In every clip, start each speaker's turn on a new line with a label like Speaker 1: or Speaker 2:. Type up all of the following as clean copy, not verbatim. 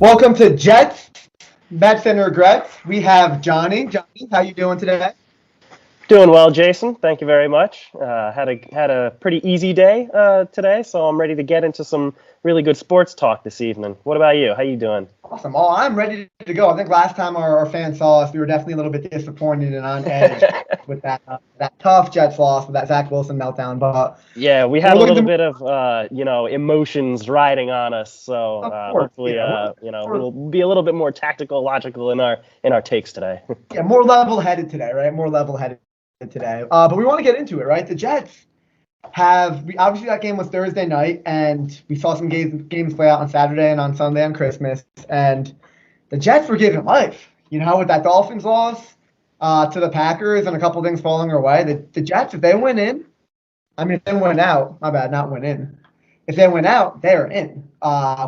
Speaker 1: Welcome to Jets, Mets, and Regrets. We have Johnny. Johnny, how you doing today?
Speaker 2: Doing well, Jason. Thank you very much. Had a pretty easy day today, so I'm ready to get into some really good sports talk this evening. What about you? How you doing?
Speaker 1: Awesome. Oh, I'm ready to go. I think last time our fans saw us, we were definitely a little bit disappointed and on edge with that tough Jets loss with that Zach Wilson meltdown. But
Speaker 2: Yeah, we
Speaker 1: we're
Speaker 2: had a
Speaker 1: looking
Speaker 2: little
Speaker 1: to,
Speaker 2: bit of emotions riding on us, so
Speaker 1: of course,
Speaker 2: hopefully
Speaker 1: yeah, we're
Speaker 2: we'll be a little bit more tactical, logical in our takes today.
Speaker 1: yeah, more level-headed today, right? More level-headed today. But we want to get into it, right? The Jets obviously that game was Thursday night, and we saw some games play out on Saturday and on Sunday on Christmas, and the Jets were given life. With that Dolphins loss to the Packers and a couple things falling their way, the Jets, if they win in, if they win out, my bad, not win in. If they win out, they're in.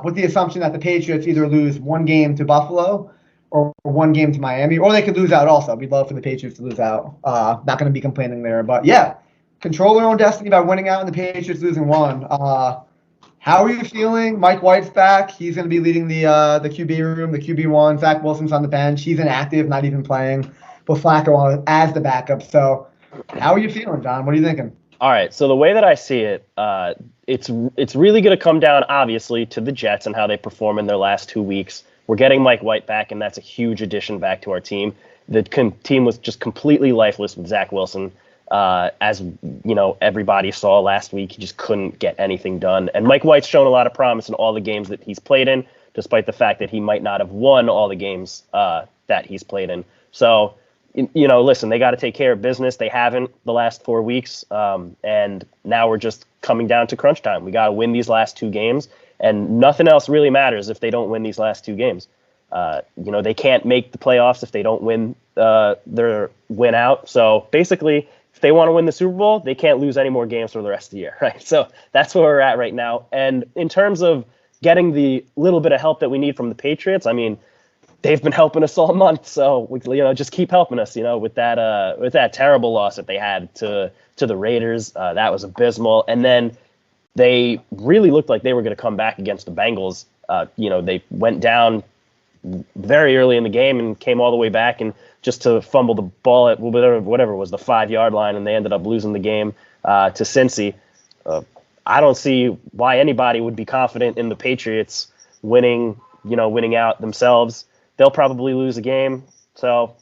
Speaker 1: With the assumption that the Patriots either lose one game to Buffalo or one game to Miami, or they could lose out also. We'd love for the Patriots to lose out. Not going to be complaining there. But yeah, control their own destiny by winning out and the Patriots losing one. How are you feeling? Mike White's back. He's going to be leading the QB room, the QB1. Zach Wilson's on the bench. He's inactive, not even playing. But Flacco as the backup. So how are you feeling, John? What are you thinking?
Speaker 2: All right, so the way that I see it, it's really going to come down, obviously, to the Jets and how they perform in their last 2 weeks. We're getting Mike White back, and that's a huge addition back to our team. The team was just completely lifeless with Zach Wilson. As everybody saw last week, he just couldn't get anything done. And Mike White's shown a lot of promise in all the games that he's played in, despite the fact that he might not have won all the games that he's played in. So, listen, they got to take care of business. They haven't the last 4 weeks. And now we're just coming down to crunch time. We got to win these last 2 games, and nothing else really matters if they don't win these last 2 games. They can't make the playoffs if they don't win their win out. So basically, if they want to win the Super Bowl, they can't lose any more games for the rest of the year, right? So that's where we're at right now. And in terms of getting the little bit of help that we need from the Patriots, they've been helping us all month. So just keep helping us. With that terrible loss that they had to the Raiders, that was abysmal. And then they really looked like they were going to come back against the Bengals. They went down very early in the game and came all the way back and just to fumble the ball at whatever was the 5-yard line, and they ended up losing the game to Cincy. I don't see why anybody would be confident in the Patriots winning out themselves. They'll probably lose a game. So,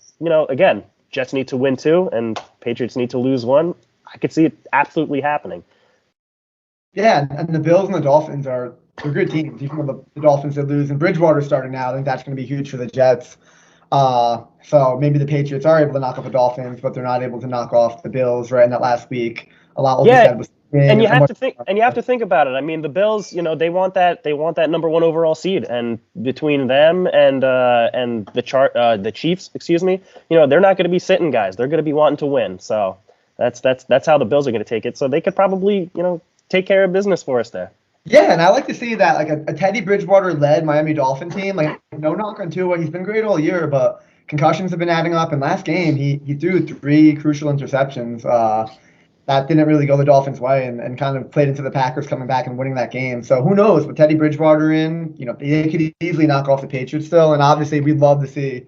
Speaker 2: again, Jets need to win 2 and Patriots need to lose 1. I could see it absolutely happening.
Speaker 1: Yeah, and the Bills and the Dolphins they're good teams. Even though the Dolphins did lose, and Bridgewater starting now, I think that's going to be huge for the Jets. So maybe the Patriots are able to knock off the Dolphins, but they're not able to knock off the Bills right in that last week. A lot will be said was
Speaker 2: and you have to think about it. The Bills, they want that number 1 overall seed, and between them and the Chiefs, excuse me, they're not going to be sitting guys. They're going to be wanting to win. So that's how the Bills are going to take it. So they could probably take care of business for us there.
Speaker 1: Yeah, and I like to see that, like a Teddy Bridgewater-led Miami Dolphin team. Like, no knock on Tua, he's been great all year, but concussions have been adding up. And last game, he threw 3 crucial interceptions. That didn't really go the Dolphins' way, and kind of played into the Packers coming back and winning that game. So who knows? With Teddy Bridgewater in, they could easily knock off the Patriots still. And obviously, we'd love to see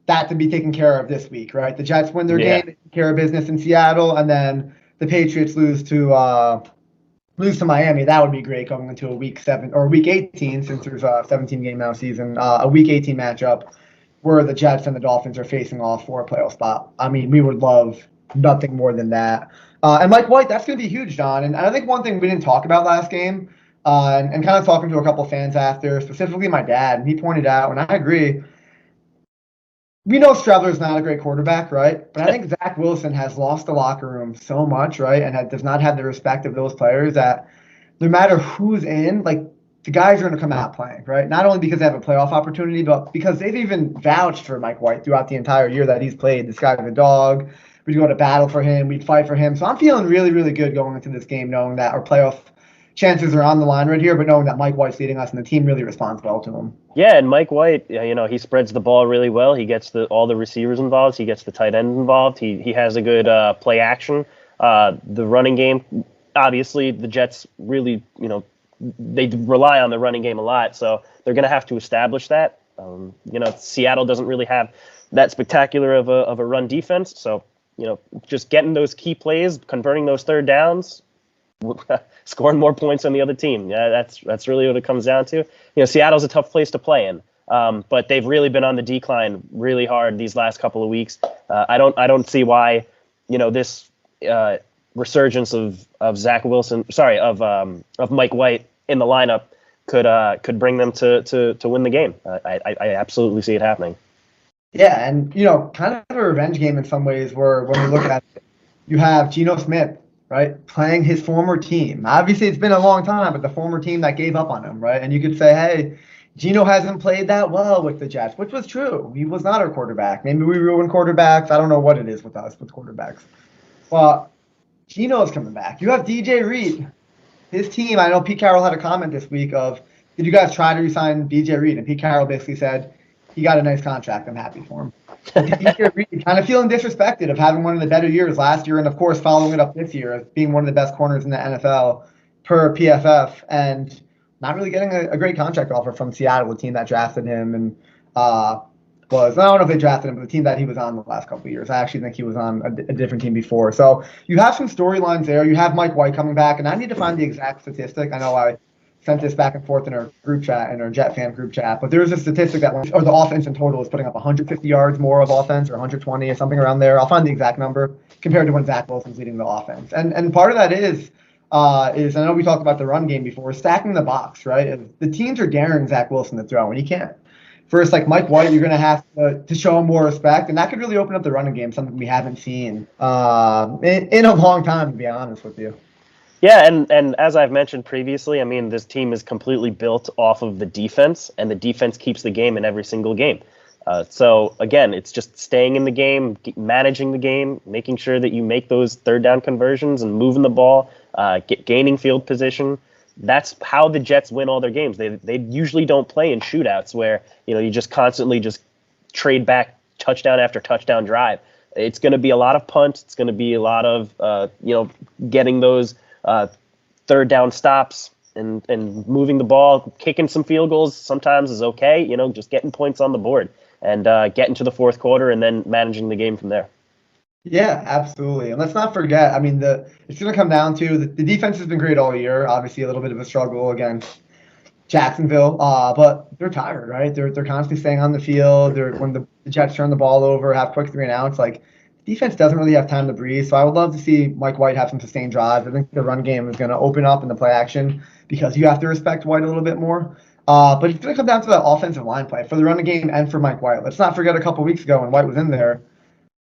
Speaker 1: that to be taken care of this week, right? The Jets win their game, they take care of business in Seattle, and then the Patriots lose to Miami. That would be great going into a week 7 or week 18, since there's a 17-game now season, a week 18 matchup where the Jets and the Dolphins are facing off for a playoff spot. We would love nothing more than that. And Mike White, that's going to be huge, John. And I think one thing we didn't talk about last game, and kind of talking to a couple fans after, specifically my dad, and he pointed out, and I agree, we know Streveler's not a great quarterback, right? But I think Zach Wilson has lost the locker room so much, right? And does not have the respect of those players that no matter who's in, like, the guys are going to come out playing, right? Not only because they have a playoff opportunity, but because they've even vouched for Mike White throughout the entire year that he's played. This guy's a dog. We'd go to battle for him. We'd fight for him. So I'm feeling really, really good going into this game, knowing that our playoff chances are on the line right here, but knowing that Mike White's leading us and the team really responds well to him.
Speaker 2: Yeah, and Mike White, he spreads the ball really well. He gets all the receivers involved. He gets the tight end involved. He has a good play action. The running game, obviously, the Jets really, they rely on the running game a lot, so they're going to have to establish that. Seattle doesn't really have that spectacular of a run defense, so just getting those key plays, converting those third downs, scoring more points on the other team. Yeah, that's really what it comes down to. Seattle's a tough place to play in, but they've really been on the decline really hard these last couple of weeks. I don't see why this resurgence of Zach Wilson, of Mike White in the lineup could bring them to win the game. I absolutely see it happening.
Speaker 1: Yeah, and kind of a revenge game in some ways. Where when we look at it, you have Geno Smith, right, playing his former team. Obviously, it's been a long time, but the former team that gave up on him, right? And you could say, hey, Geno hasn't played that well with the Jets, which was true. He was not our quarterback. Maybe we ruined quarterbacks. I don't know what it is with us with quarterbacks. But Geno's coming back. You have DJ Reed. His team, I know Pete Carroll had a comment this week of, did you guys try to resign DJ Reed? And Pete Carroll basically said, he got a nice contract. I'm happy for him. DJ Reed kind of feeling disrespected of having one of the better years last year and, of course, following it up this year as being one of the best corners in the NFL per PFF and not really getting a great contract offer from Seattle, the team that drafted him and I don't know if they drafted him, but the team that he was on the last couple of years. I actually think he was on a different team before. So you have some storylines there. You have Mike White coming back, and I need to find the exact statistic. I know I sent this back and forth in our group chat, in our Jet fan group chat, but there's a statistic that the offense in total is putting up 150 yards more of offense or 120 or something around there. I'll find the exact number compared to when Zach Wilson's leading the offense. And part of that is I know we talked about the run game before, stacking the box, right? The teams are daring Zach Wilson to throw, and he can't. First, like Mike White, you're going to have to show him more respect, and that could really open up the running game, something we haven't seen in a long time, to be honest with you.
Speaker 2: Yeah, and as I've mentioned previously, I mean, this team is completely built off of the defense, and the defense keeps the game in every single game. So, again, it's just staying in the game, managing the game, making sure that you make those third down conversions and moving the ball, gaining field position. That's how the Jets win all their games. They usually don't play in shootouts where you just constantly just trade back touchdown after touchdown drive. It's going to be a lot of punts. It's going to be a lot of getting those third down stops and moving the ball, kicking some field goals sometimes is okay. Just getting points on the board and getting to the fourth quarter and then managing the game from there.
Speaker 1: Yeah, absolutely. And let's not forget, I mean, it's going to come down to the defense has been great all year. Obviously, a little bit of a struggle against Jacksonville, but they're tired, right? They're constantly staying on the field. When the Jets turn the ball over, have quick 3 and outs, like defense doesn't really have time to breathe. So I would love to see Mike White have some sustained drives. I think the run game is going to open up in the play action because you have to respect White a little bit more. But it's going to come down to that offensive line play for the running game and for Mike White. Let's not forget a couple weeks ago when White was in there,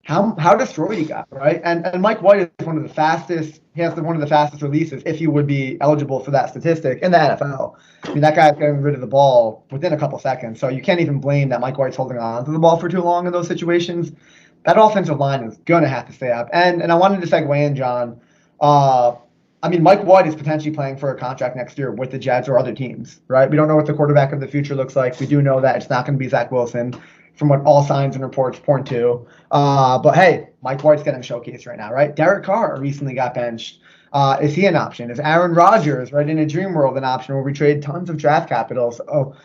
Speaker 1: how destroyed he got, right? And Mike White is one of the fastest. He has one of the fastest releases if he would be eligible for that statistic in the NFL. I mean, that guy's getting rid of the ball within a couple seconds. So you can't even blame that Mike White's holding on to the ball for too long in those situations. That offensive line is going to have to stay up. And I wanted to segue in, John. I mean, Mike White is potentially playing for a contract next year with the Jets or other teams, right? We don't know what the quarterback of the future looks like. We do know that it's not going to be Zach Wilson, from what all signs and reports point to. But hey, Mike White's getting showcased right now, right? Derek Carr recently got benched. Is he an option? Is Aaron Rodgers, right, in a dream world, an option where we trade tons of draft capital? So,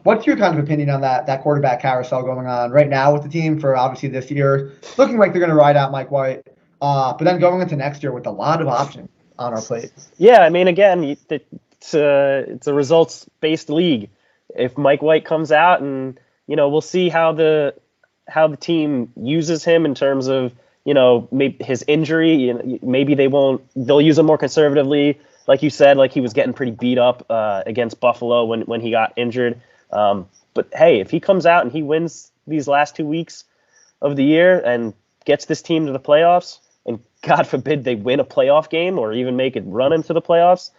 Speaker 1: what's your kind of opinion on that quarterback carousel going on right now with the team for obviously this year? Looking like they're going to ride out Mike White, but then going into next year with a lot of options on our plate.
Speaker 2: Yeah, I mean, again, it's a results-based league. If Mike White comes out and we'll see how the team uses him in terms of maybe his injury. Maybe they'll use him more conservatively, like you said, like he was getting pretty beat up against Buffalo when he got injured. But hey, if he comes out and he wins these last 2 weeks of the year and gets this team to the playoffs, and God forbid they win a playoff game or even make it run into the playoffs,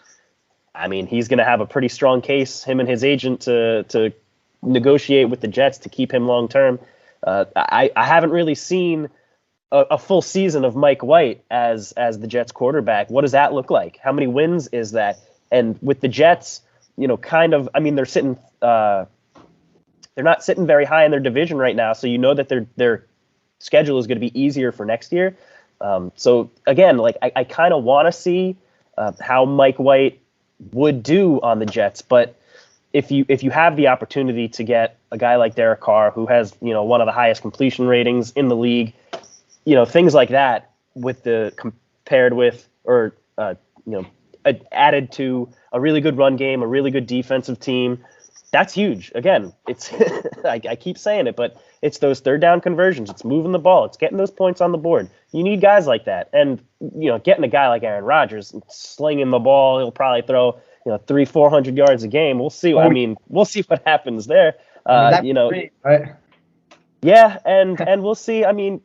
Speaker 2: I mean, he's going to have a pretty strong case, him and his agent, to negotiate with the Jets to keep him long term. I haven't really seen a full season of Mike White as the Jets quarterback. What does that look like? How many wins is that? And with the Jets, I mean, they're sitting, they're not sitting very high in their division right now. So that their schedule is going to be easier for next year. So again, like I kind of want to see how Mike White would do on the Jets. But if you have the opportunity to get a guy like Derek Carr, who has one of the highest completion ratings in the league, things like that, with the compared with or added to a really good run game, a really good defensive team, that's huge. Again, it's I keep saying it, but it's those third down conversions. It's moving the ball. It's getting those points on the board. You need guys like that. And, getting a guy like Aaron Rodgers, slinging the ball, he'll probably throw, 300-400 yards a game. We'll see. I mean, we'll see what happens there.
Speaker 1: Great, right?
Speaker 2: Yeah, and we'll see. I mean,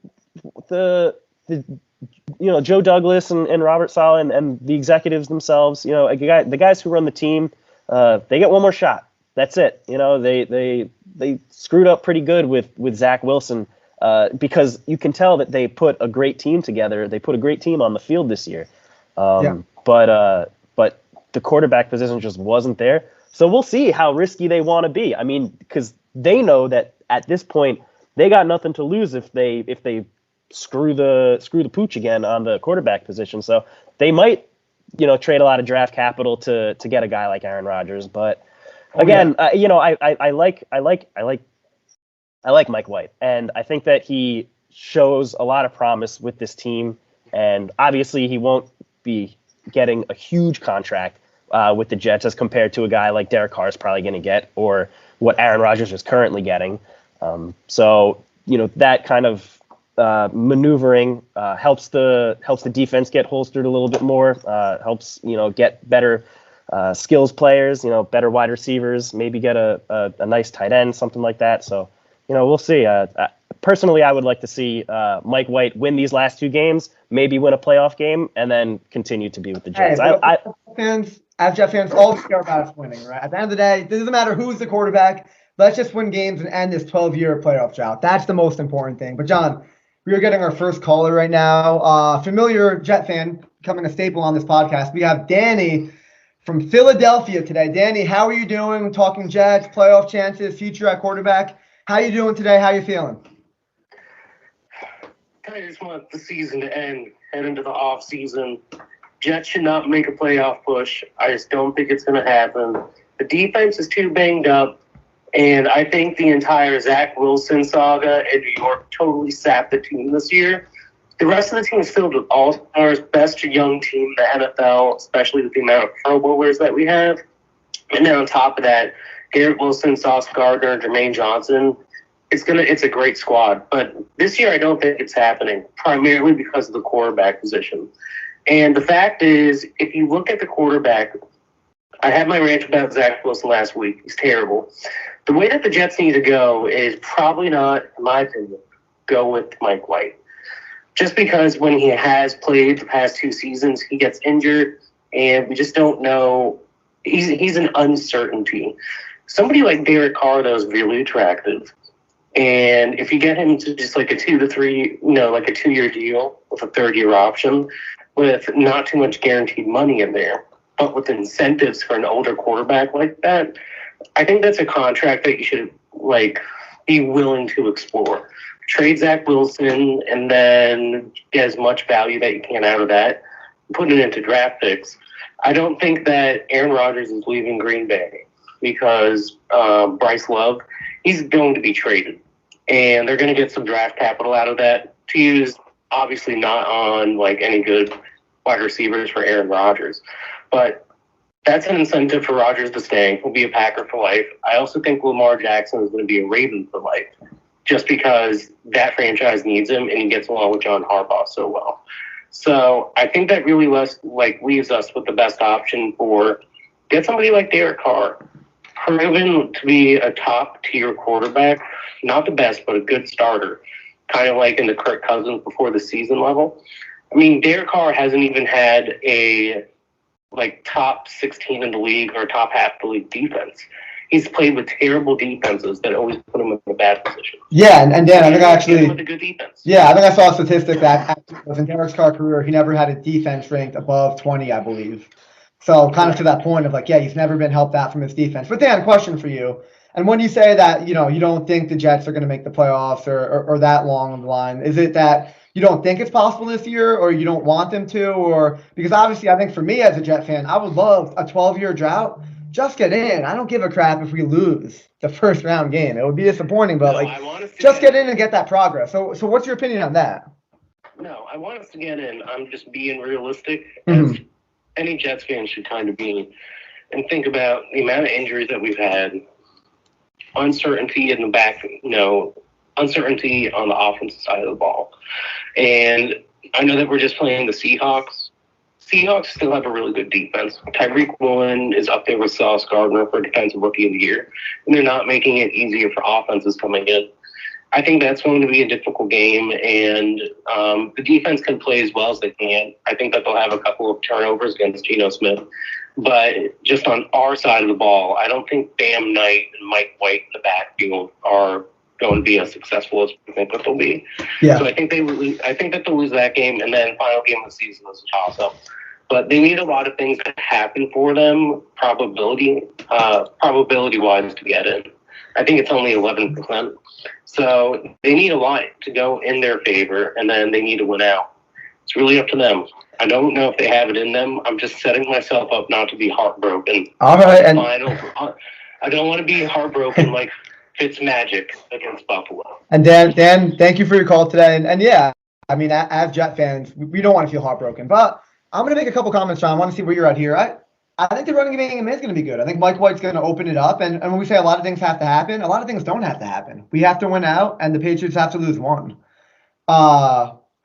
Speaker 2: the Joe Douglas and Robert Saleh and the executives themselves, the guys who run the team, they get one more shot. That's it. They screwed up pretty good with Zach Wilson because you can tell that they put a great team together. They put a great team on the field this year. But the quarterback position just wasn't there. So we'll see how risky they want to be. I mean, because they know that at this point they got nothing to lose if they screw the pooch again on the quarterback position. So they might trade a lot of draft capital to get a guy like Aaron Rodgers. But again, I like Mike White, and I think that he shows a lot of promise with this team. And obviously, he won't be getting a huge contract with the Jets as compared to a guy like Derek Carr is probably going to get, or what Aaron Rodgers is currently getting. So that kind of maneuvering helps the defense get holstered a little bit more. Helps get better skills players, better wide receivers, maybe get a nice tight end, something like that. So we'll see. Personally, I would like to see Mike White win these last two games, maybe win a playoff game, and then continue to be with the Jets.
Speaker 1: As Jet fans, all we care about is winning, right? At the end of the day, it doesn't matter who's the quarterback. Let's just win games and end this 12-year playoff drought. That's the most important thing. But John, we are getting our first caller right now. Familiar Jet fan, becoming a staple on this podcast. We have Danny from Philadelphia today. Danny, how are you doing? We're talking Jets, playoff chances, future at quarterback. How you doing today? How you feeling?
Speaker 3: I just want the season to end, head into the off season. Jets should not make a playoff push. I just don't think it's going to happen. The defense is too banged up, and I think the entire Zach Wilson saga in New York totally sapped the team this year. The rest of the team is filled with all-stars, best young team in the NFL, especially with the amount of Pro Bowlers that we have. And then on top of that, Garrett Wilson, Sauce Gardner, Jermaine Johnson. It's a great squad. But this year I don't think it's happening, primarily because of the quarterback position. And the fact is, if you look at the quarterback, I had my rant about Zach Wilson last week. He's terrible. The way that the Jets need to go is probably not, in my opinion, go with Mike White. Just because when he has played the past two seasons, he gets injured, and we just don't know. He's an uncertainty. Somebody like Derek Carr, though, is really attractive. And if you get him to just like a 2 to 3, like a 2-year deal with a third-year option with not too much guaranteed money in there, but with incentives for an older quarterback like that, I think that's a contract that you should be willing to explore. Trade Zach Wilson and then get as much value that you can out of that, put it into draft picks. I don't think that Aaron Rodgers is leaving Green Bay because Bryce Love, he's going to be traded. And they're going to get some draft capital out of that to use, obviously not on any good wide receivers for Aaron Rodgers. But that's an incentive for Rodgers to stay. He'll be a Packer for life. I also think Lamar Jackson is going to be a Raven for life, just because that franchise needs him and he gets along with John Harbaugh so well. So I think that really leaves us with the best option for get somebody like Derek Carr, proven to be a top-tier quarterback, not the best, but a good starter, kind of like in the Kirk Cousins before the season level. I mean, Derek Carr hasn't even had a top 16 in the league or top half of the league defense. He's played with terrible defenses that always put him in a bad position.
Speaker 1: Yeah, and Dan, I think
Speaker 3: with a good defense.
Speaker 1: Yeah, I think I saw a statistic that in Derek Carr's career, he never had a defense ranked above 20, I believe. So kind of to that point of he's never been helped out from his defense. But Dan, question for you. And when you say that, you don't think the Jets are going to make the playoffs or that long on the line, is it that you don't think it's possible this year, or you don't want them to, or because obviously I think for me as a Jet fan, I would love a 12-year drought. Just get in. I don't give a crap if we lose the first round game. It would be disappointing, but just get in and get that progress. So what's your opinion on that?
Speaker 3: No, I want us to get in. I'm just being realistic,
Speaker 1: Mhm.
Speaker 3: as any Jets fan should kind of be, and think about the amount of injuries that we've had, uncertainty in the back, uncertainty on the offensive side of the ball. And I know that we're just playing the Seahawks. Seahawks still have a really good defense. Tyreek Woolen is up there with Sauce Gardner for Defensive Rookie of the Year, and they're not making it easier for offenses coming in. I think that's going to be a difficult game, and the defense can play as well as they can. I think that they'll have a couple of turnovers against Geno Smith. But just on our side of the ball, I don't think Bam Knight and Mike White in the backfield are going to be as successful as we think that they'll be.
Speaker 1: Yeah.
Speaker 3: So I think that they'll lose that game, and then final game of the season is a toss-up. But they need a lot of things to happen for them, probability-wise, to get in. I think it's only 11%. So they need a lot to go in their favor, and then they need to win out. It's really up to them. I don't know if they have it in them. I'm just setting myself up not to be heartbroken.
Speaker 1: All right, and
Speaker 3: I don't want to be heartbroken like Fitzmagic against Buffalo.
Speaker 1: And Dan, thank you for your call today. And yeah, I mean, as Jet fans, we don't want to feel heartbroken. But I'm going to make a couple comments, John. I want to see where you're at here. I think the running game is going to be good. I think Mike White's going to open it up. And when we say a lot of things have to happen, a lot of things don't have to happen. We have to win out, and the Patriots have to lose one.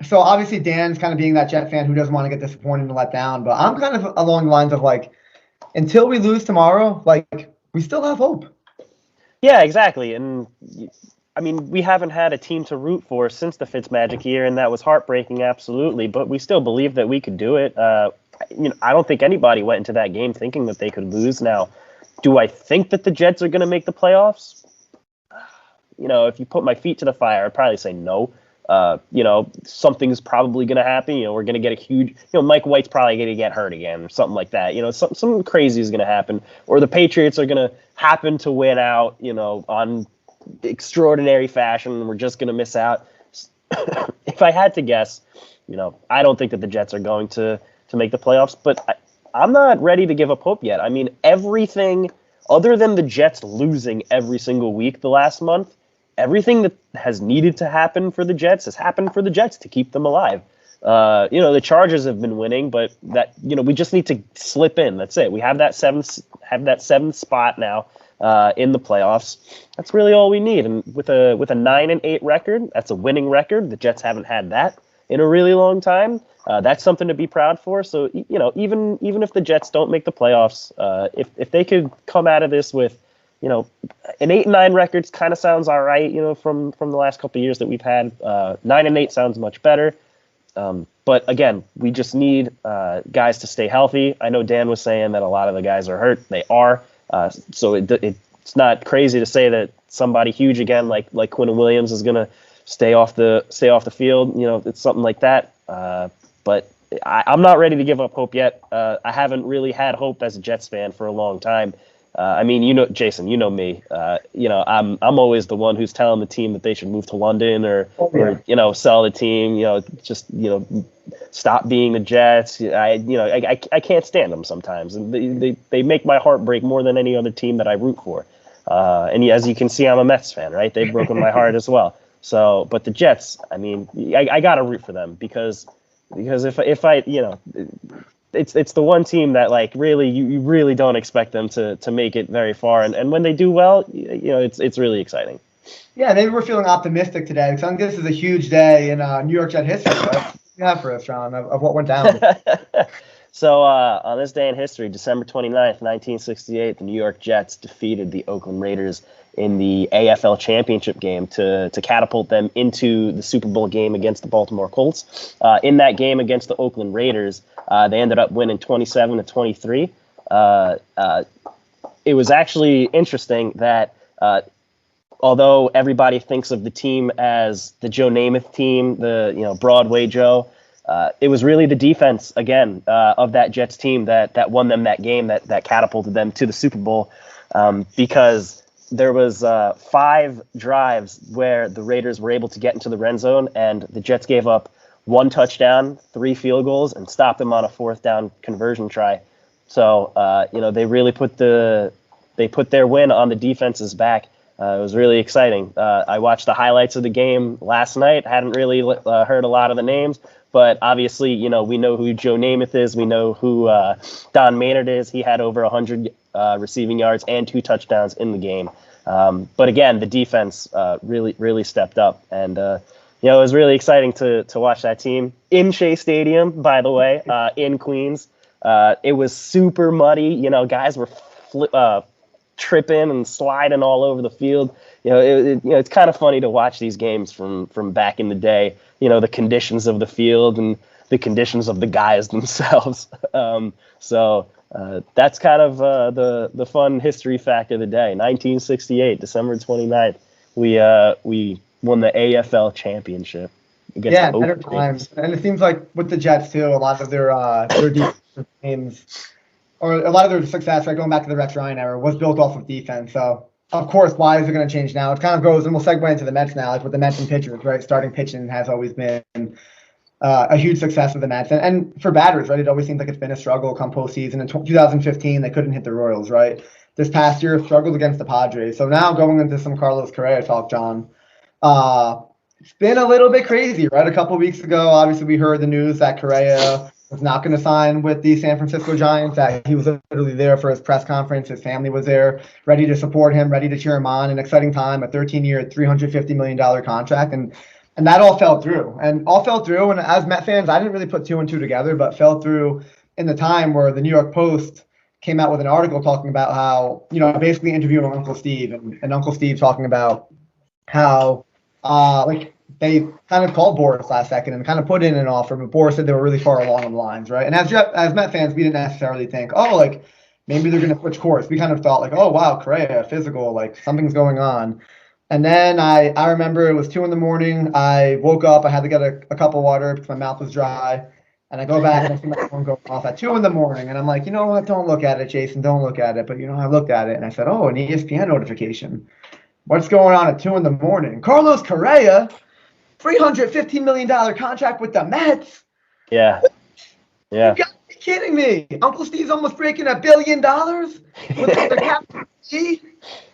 Speaker 1: So obviously Dan's kind of being that Jet fan who doesn't want to get disappointed and let down. But I'm kind of along the lines of like, until we lose tomorrow, like we still have hope.
Speaker 2: Yeah, exactly. And I mean, we haven't had a team to root for since the Fitzmagic year, and that was heartbreaking, absolutely. But we still believe that we could do it. I don't think anybody went into that game thinking that they could lose. Now, do I think that the Jets are going to make the playoffs? If you put my feet to the fire, I'd probably say no. Something's probably going to happen. We're going to get a huge, Mike White's probably going to get hurt again or something like that. Something crazy is going to happen, or the Patriots are going to happen to win out, on extraordinary fashion. We're just going to miss out. If I had to guess, I don't think that the Jets are going to make the playoffs, but I'm not ready to give up hope yet. I mean, everything other than the Jets losing every single week the last month, everything that has needed to happen for the Jets has happened for the Jets to keep them alive. The Chargers have been winning, but that we just need to slip in. That's it. We have that seventh spot now in the playoffs. That's really all we need. And with a 9-8 record, that's a winning record. The Jets haven't had that in a really long time. That's something to be proud for. So even if the Jets don't make the playoffs, if they could come out of this with an 8-9 record kind of sounds all right, from the last couple of years that we've had. 9-8 sounds much better. But again, we just need guys to stay healthy. I know Dan was saying that a lot of the guys are hurt. They are. So it's not crazy to say that somebody huge again, like Quinn Williams, is going to stay off the field. It's something like that. But I'm not ready to give up hope yet. I haven't really had hope as a Jets fan for a long time. Jason, me. I'm always the one who's telling the team that they should move to London or sell the team. Stop being the Jets. I can't stand them sometimes, and they make my heart break more than any other team that I root for. And as you can see, I'm a Mets fan, right? They've broken my heart as well. So, but the Jets, I gotta root for them because if I It's the one team that really you really don't expect them to make it very far, and when they do well, it's really exciting.
Speaker 1: Yeah, maybe we're feeling optimistic today because I think this is a huge day in New York Jet history. What you have for us, John, of what went down?
Speaker 2: So on this day in history, December 29th, 1968, the New York Jets defeated the Oakland Raiders in the AFL Championship game to catapult them into the Super Bowl game against the Baltimore Colts. In that game against the Oakland Raiders, they ended up winning 27-23. It was actually interesting that although everybody thinks of the team as the Joe Namath team, the Broadway Joe, it was really the defense again of that Jets team that won them that game, that catapulted them to the Super Bowl, because there was 5 drives where the Raiders were able to get into the red zone, and the Jets gave up 1 touchdown, 3 field goals, and stopped them on a 4th down conversion try. So, they really put their win on the defense's back. It was really exciting. I watched the highlights of the game last night. Hadn't really heard a lot of the names, but obviously, we know who Joe Namath is. We know who Don Maynard is. He had over 100 receiving yards and 2 touchdowns in the game. But again, the defense really stepped up, and it was really exciting to watch that team in Shea Stadium, by the way, in Queens. It was super muddy. Guys were tripping and sliding all over the field. It's kind of funny to watch these games from back in the day. The conditions of the field and the conditions of the guys themselves. So that's kind of the fun history fact of the day. 1968, December 29th, we won the AFL championship.
Speaker 1: Yeah, better times. And it seems like with the Jets too, a lot of their defensive games, or a lot of their success, right, going back to the Rex Ryan era, was built off of defense. So of course, why is it going to change now? It kind of goes, and we'll segue into the Mets now, like with the Mets and pitchers, right? Starting pitching has always been a huge success for the Mets, and for batters, right? It always seems like it's been a struggle come postseason. In 2015, they couldn't hit the Royals, right? This past year, struggled against the Padres. So now going into some Carlos Correa talk, John. It's been a little bit crazy, right? A couple weeks ago, obviously, we heard the news that Correa was not going to sign with the San Francisco Giants, that he was literally there for his press conference. His family was there, ready to support him, ready to cheer him on. An exciting time, a 13-year, $350 million contract. And that all fell through. And as Met fans, I didn't really put 2 and 2 together, but fell through in the time where the New York Post came out with an article talking about how, basically interviewing Uncle Steve, and Uncle Steve talking about how they kind of called Boris last second and kind of put in an offer, but Boris said they were really far along the lines, right? And as Met fans, we didn't necessarily think, maybe they're going to switch course. We kind of thought oh, wow, Correa, physical, something's going on. And then I remember it was 2 a.m. I woke up, I had to get a cup of water because my mouth was dry. And I go back and I see my phone go off at 2 a.m. And I'm like, you know what? Don't look at it, Jason. Don't look at it. But, I looked at it and I said, oh, an ESPN notification. What's going on at 2 a.m? Carlos Correa, $315 million contract with the Mets.
Speaker 2: Yeah.
Speaker 1: You gotta be kidding me. Uncle Steve's almost breaking $1 billion with the capital B.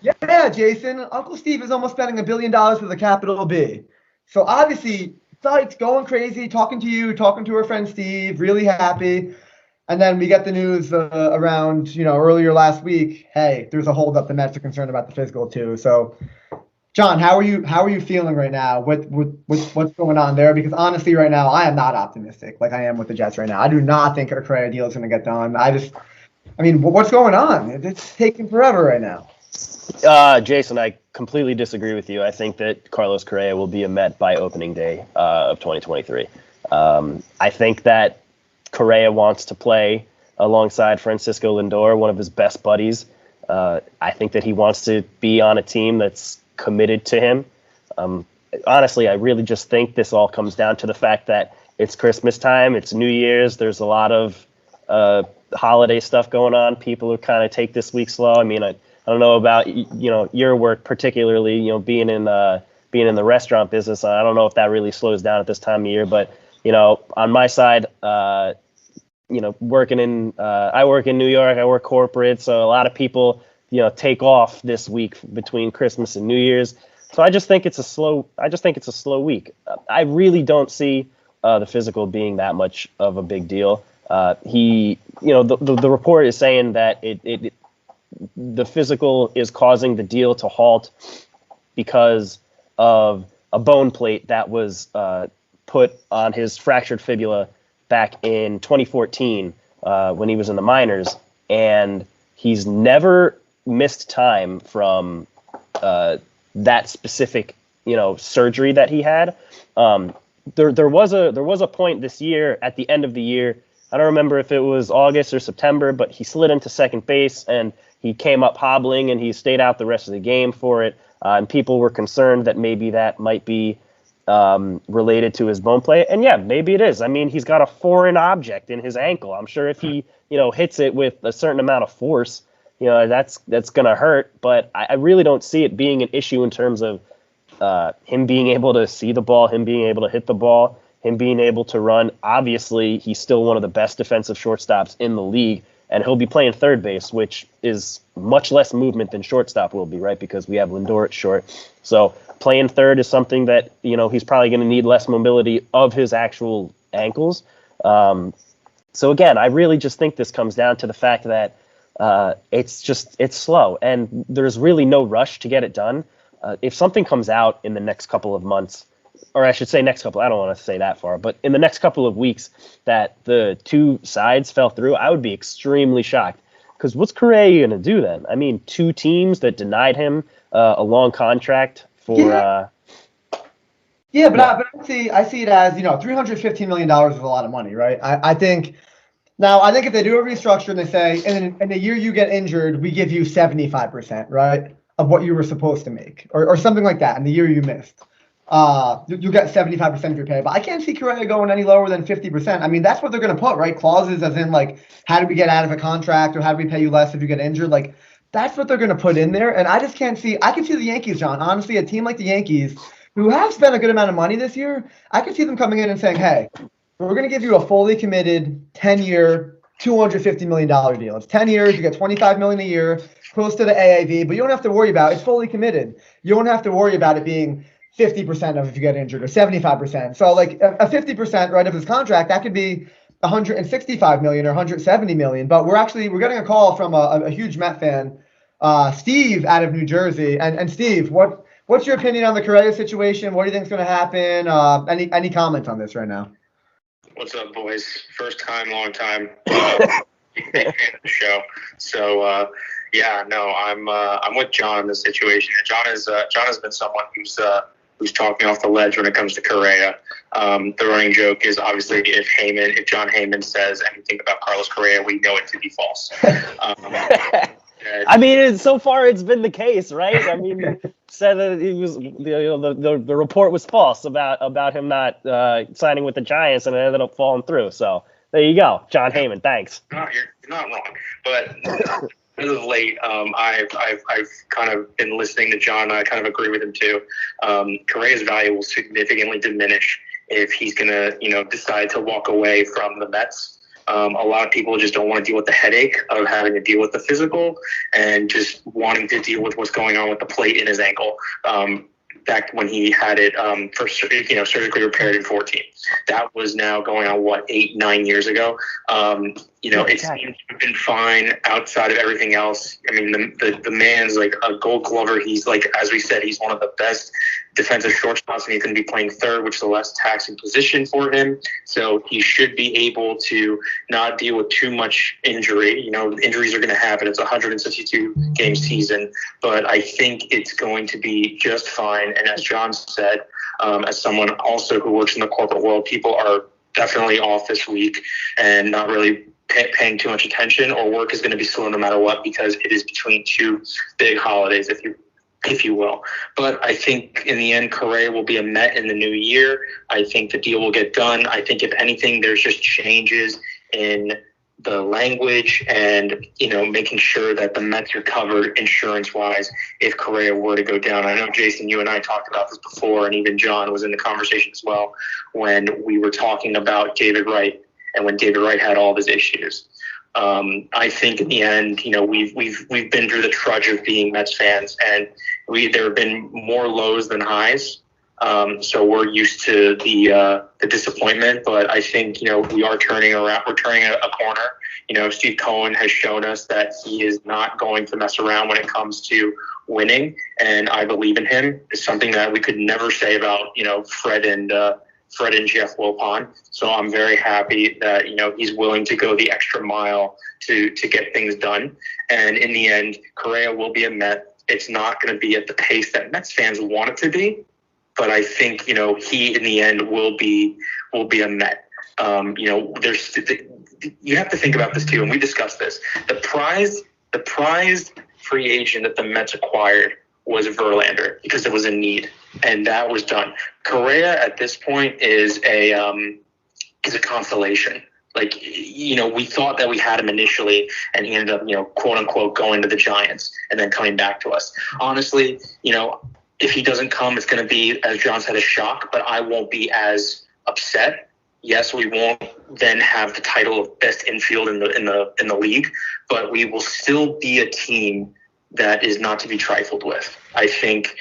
Speaker 1: Yeah, Jason. Uncle Steve is almost spending $1 billion with a capital B. So obviously, sites going crazy, talking to her friend Steve, really happy. And then we get the news around, earlier last week. Hey, there's a holdup. The Mets are concerned about the physical too. So, John, how are you feeling right now with what's going on there? Because honestly, right now, I am not optimistic like I am with the Jets right now. I do not think a Correa deal is going to get done. What's going on? It's taking forever right now.
Speaker 2: Jason, I completely disagree with you. I think that Carlos Correa will be a Met by opening day of 2023. I think that Correa wants to play alongside Francisco Lindor, one of his best buddies. I think that he wants to be on a team that's committed to him. Honestly, I really just think this all comes down to the fact that it's Christmas time, it's New Year's, there's a lot of holiday stuff going on. People who kind of take this week slow. I don't know about your work particularly, being in the restaurant business. I don't know if that really slows down at this time of year, but on my side, working in, I work in New York, I work corporate. So a lot of people, take off this week between Christmas and New Year's. So I just think it's a slow week. I really don't see the physical being that much of a big deal. The report is saying that the physical is causing the deal to halt because of a bone plate that was put on his fractured fibula back in 2014 when he was in the minors, and he's never missed time from that specific surgery that he had. There was a point this year at the end of the year. I don't remember if it was August or September, but he slid into second base and he came up hobbling and he stayed out the rest of the game for it. And people were concerned that maybe that might be related to his bone plate. And yeah, maybe it is. He's got a foreign object in his ankle. I'm sure if he, hits it with a certain amount of force, that's going to hurt. But I really don't see it being an issue in terms of him being able to see the ball, him being able to hit the ball. him being able to run. Obviously, he's still one of the best defensive shortstops in the league, and he'll be playing third base, which is much less movement than shortstop will be, right? Because we have Lindor at short. So playing third is something that, he's probably going to need less mobility of his actual ankles. So again, I really just think this comes down to the fact that it's slow, and there's really no rush to get it done. If something comes out in the next couple of months, or I should say next couple, I don't want to say that far, but in the next couple of weeks that the two sides fell through, I would be extremely shocked. Because what's Correa going to do then? I mean, two teams that denied him a long contract for...
Speaker 1: Yeah, but I see it as, $315 million is a lot of money, right? I think if they do a restructure and they say, in the year you get injured, we give you 75%, right, of what you were supposed to make, or something like that in the year you missed. You get 75% of your pay. But I can't see Correa going any lower than 50%. I mean, that's what they're going to put, right? Clauses as in, like, how do we get out of a contract, or how do we pay you less if you get injured? Like, that's what they're going to put in there. And I just can't see – I can see the Yankees, John. Honestly, a team like the Yankees, who have spent a good amount of money this year, I can see them coming in and saying, hey, we're going to give you a fully committed 10-year, $250 million deal. It's 10 years. You get $25 million a year, close to the AAV, but you don't have to worry about it. It's fully committed. You don't have to worry about it being 50% of if you get injured, or 75%. So like a 50%, right, of his contract, that could be $165 million or $170 million. But we're getting a call from a huge Met fan, Steve out of New Jersey. And Steve, what's your opinion on the Correa situation? What do you think is going to happen? Any comments on this right now?
Speaker 4: What's up, boys? First time, long time. Big fan of the show. So, I'm with John in this situation. John has been someone who's talking off the ledge when it comes to Correa. The running joke is obviously if John Heyman says anything about Carlos Correa, we know it to be false.
Speaker 2: I mean, so far it's been the case, right? I mean, said that he was the report was false about him not signing with the Giants, and it ended up falling through. So there you go, John Heyman. Thanks.
Speaker 4: No, you're not wrong, but as of late, I've kind of been listening to John. I kind of agree with him too. Correa's value will significantly diminish if he's gonna, decide to walk away from the Mets. A lot of people just don't want to deal with the headache of having to deal with the physical and just wanting to deal with what's going on with the plate in his ankle. Back when he had it surgically repaired in 2014. That was now going on, 8-9 years ago. It seems to have been fine outside of everything else. I mean, the man's like a Gold Glover. He's like, as we said, he's one of the best defensive shortstops, and he's going to be playing third, which is the less taxing position for him. So he should be able to not deal with too much injury. Injuries are going to happen. It's a 162-game season, but I think it's going to be just fine. And as John said, as someone also who works in the corporate world, people are definitely off this week and not really paying too much attention, or work is going to be slow no matter what, because it is between two big holidays, if you will. But I think in the end, Correa will be a Met in the new year. I think the deal will get done. I think if anything, there's just changes in the language and, making sure that the Mets are covered insurance-wise if Correa were to go down. I know, Jason, you and I talked about this before, and even John was in the conversation as well when we were talking about David Wright and when David Wright had all of his issues. I think in the end, we've been through the trudge of being Mets fans, and there have been more lows than highs. So we're used to the disappointment, but I think, we are turning around. We're turning a corner. Steve Cohen has shown us that he is not going to mess around when it comes to winning, and I believe in him. It's something that we could never say about, Fred and Jeff Wilpon. So I'm very happy that, he's willing to go the extra mile to get things done. And in the end, Correa will be a Met. It's not going to be at the pace that Mets fans want it to be, but I think, he in the end will be a Met. You have to think about this too, and we discussed this. The prized free agent that the Mets acquired was Verlander because it was a need, and that was done. Correa at this point is a consolation. Like, we thought that we had him initially, and he ended up, quote unquote, going to the Giants and then coming back to us. Honestly, if he doesn't come, it's going to be, as John said, a shock, but I won't be as upset. Yes, we won't then have the title of best infield in the league, but we will still be a team that is not to be trifled with. I think,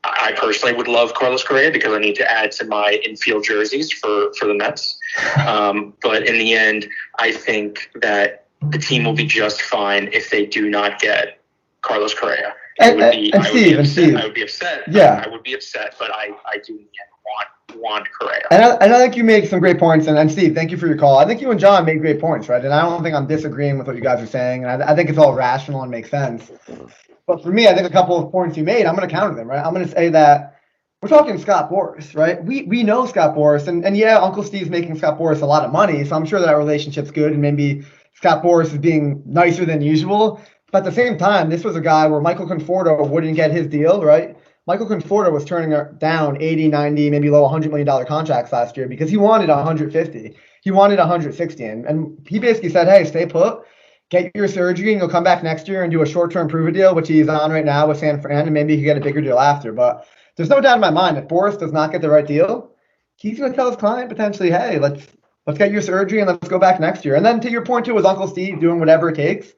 Speaker 4: I personally would love Carlos Correa because I need to add to my infield jerseys for the Mets. But in the end, I think that the team will be just fine if they do not get Carlos Correa. I would be upset.
Speaker 1: Yeah.
Speaker 4: I would be upset, but I do want Correa.
Speaker 1: And I think you make some great points. And Steve, thank you for your call. I think you and John made great points, right? And I don't think I'm disagreeing with what you guys are saying. And I think it's all rational and makes sense. But for me, I think a couple of points you made, I'm going to counter them, right? I'm going to say that we're talking Scott Boras, right? We know Scott Boras. And yeah, Uncle Steve's making Scott Boras a lot of money. So I'm sure that relationship's good. And maybe Scott Boras is being nicer than usual. But at the same time, this was a guy where Michael Conforto wouldn't get his deal, right? Michael Conforto was turning down 80, 90, maybe low $100 million contracts last year because he wanted 150. He wanted 160. And he basically said, hey, stay put, get your surgery, and you'll come back next year and do a short-term prove-it deal, which he's on right now with San Fran, and maybe he can get a bigger deal after. But there's no doubt in my mind that Boras does not get the right deal. He's going to tell his client potentially, hey, let's get your surgery and let's go back next year. And then to your point, too, was Uncle Steve doing whatever it takes.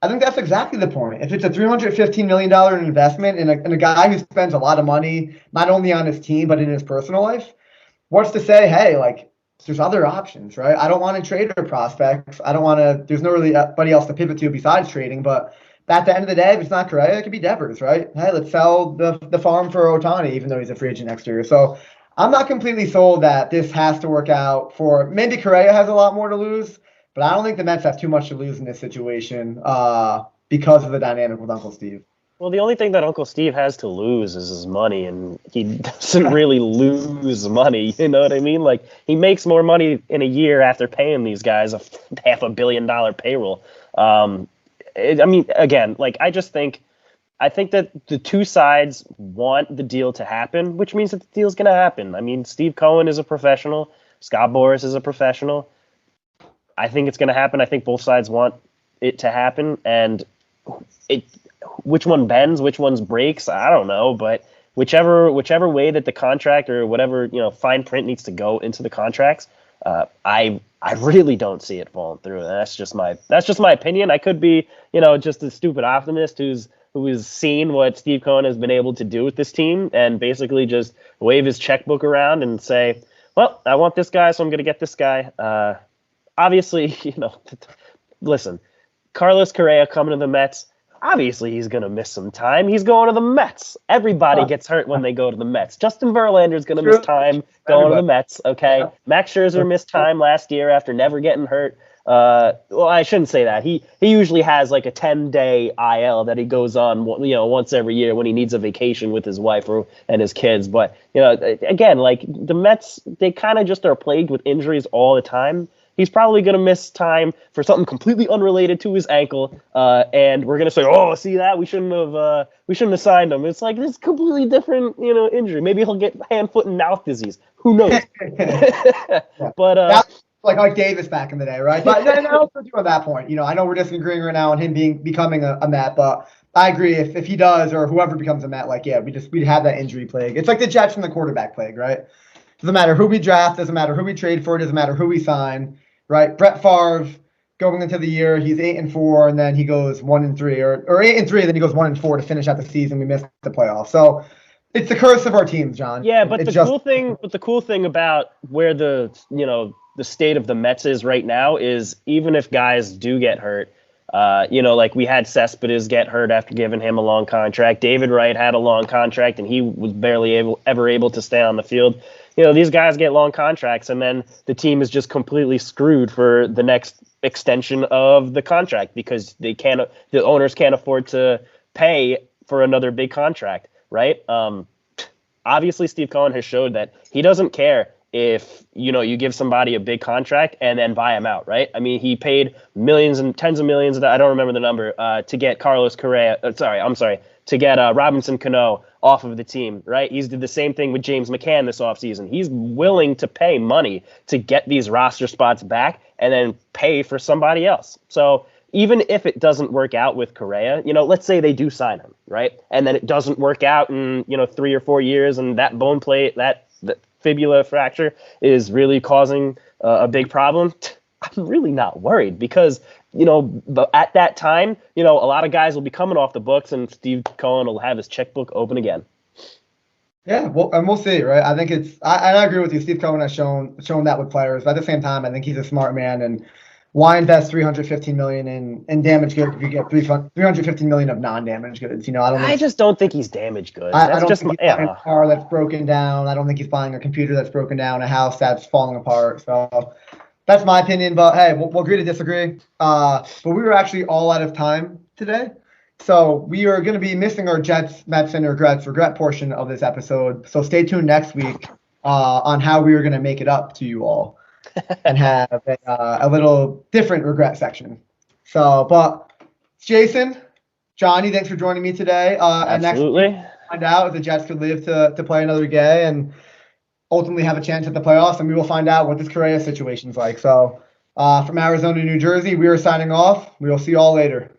Speaker 1: I think that's exactly the point. If it's a $315 million investment in a guy who spends a lot of money, not only on his team, but in his personal life, what's to say, hey, like, there's other options, right? I don't want to trade their prospects. I don't want to – there's no really anybody else to pivot to besides trading. But at the end of the day, if it's not Correa, it could be Devers, right? Hey, let's sell the farm for Ohtani, even though he's a free agent next year. So I'm not completely sold that this has to work out for – maybe Correa has a lot more to lose. But I don't think the Mets have too much to lose in this situation because of the dynamic with Uncle Steve.
Speaker 2: Well, the only thing that Uncle Steve has to lose is his money, and he doesn't really lose money. You know what I mean? Like, he makes more money in a year after paying these guys a $500 million payroll. Again, like, I think that the two sides want the deal to happen, which means that the deal's going to happen. I mean, Steve Cohen is a professional. Scott Boras is a professional. I think it's going to happen. I think both sides want it to happen, and which one bends, which one's breaks, I don't know. But whichever way that the contract or whatever fine print needs to go into the contracts, I really don't see it falling through. And that's just my opinion. I could be just a stupid optimist who has seen what Steve Cohen has been able to do with this team and basically just wave his checkbook around and say, well, I want this guy, so I'm going to get this guy. Obviously, listen, Carlos Correa coming to the Mets, obviously he's going to miss some time. He's going to the Mets. Everybody gets hurt when they go to the Mets. Justin Verlander's going to miss time going to the Mets, okay? Yeah. Max Scherzer missed time last year after never getting hurt. Well, I shouldn't say that. He usually has like a 10-day IL that he goes on, once every year when he needs a vacation with his wife and his kids. But, again, like the Mets, they kind of just are plagued with injuries all the time. He's probably going to miss time for something completely unrelated to his ankle, and we're going to say, "Oh, see that? We shouldn't have signed him." It's like this completely different, injury. Maybe he'll get hand, foot, and mouth disease. Who knows? But
Speaker 1: that's like Davis back in the day, right? But then I'll put you on that point. I know we're disagreeing right now on him becoming a Met, but I agree if he does or whoever becomes a Met, we'd have that injury plague. It's like the Jets and the quarterback plague, right? Doesn't matter who we draft, doesn't matter who we trade for, doesn't matter who we sign. Right, Brett Favre going into the year, he's 8-4, and then he goes 1-3, or 8-3, then he goes 1-4 to finish out the season. We missed the playoffs, so it's the curse of our teams, John.
Speaker 2: Yeah, but the cool thing about where the state of the Mets is right now is even if guys do get hurt, like we had Cespedes get hurt after giving him a long contract. David Wright had a long contract, and he was barely ever able to stay on the field. These guys get long contracts, and then the team is just completely screwed for the next extension of the contract because the owners can't afford to pay for another big contract, right? Obviously, Steve Cohen has showed that he doesn't care if you give somebody a big contract and then buy him out, right? I mean, he paid millions and tens of millions. I don't remember the number to get Carlos Correa. To get Robinson Cano off of the team, right? He's did the same thing with James McCann this offseason. He's willing to pay money to get these roster spots back and then pay for somebody else. So even if it doesn't work out with Correa, let's say they do sign him, right? And then it doesn't work out in, 3 or 4 years and that bone plate, that fibula fracture is really causing a big problem, I'm really not worried because, but at that time, a lot of guys will be coming off the books and Steve Cohen will have his checkbook open again.
Speaker 1: Yeah, well, and we'll see, right? I think I agree with you. Steve Cohen has shown that with players, but at the same time, I think he's a smart man, and why invest $315 million in damaged goods if you get $315 million of non-damaged goods?
Speaker 2: I just don't think he's damaged goods.
Speaker 1: I don't think he's buying a car that's broken down. I don't think he's buying a computer that's broken down, a house that's falling apart. So that's my opinion. But hey, we'll agree to disagree. But we were actually all out of time today. So we are going to be missing our Jets, Mets, and regret portion of this episode. So stay tuned next week on how we are going to make it up to you all and have a little different regret section. So, but Jason, Johnny, thanks for joining me today. And next week, we'll find out if the Jets could live to play another day and ultimately have a chance at the playoffs. And we will find out what this Correa situation is like. So from Arizona, New Jersey, we are signing off. We will see you all later.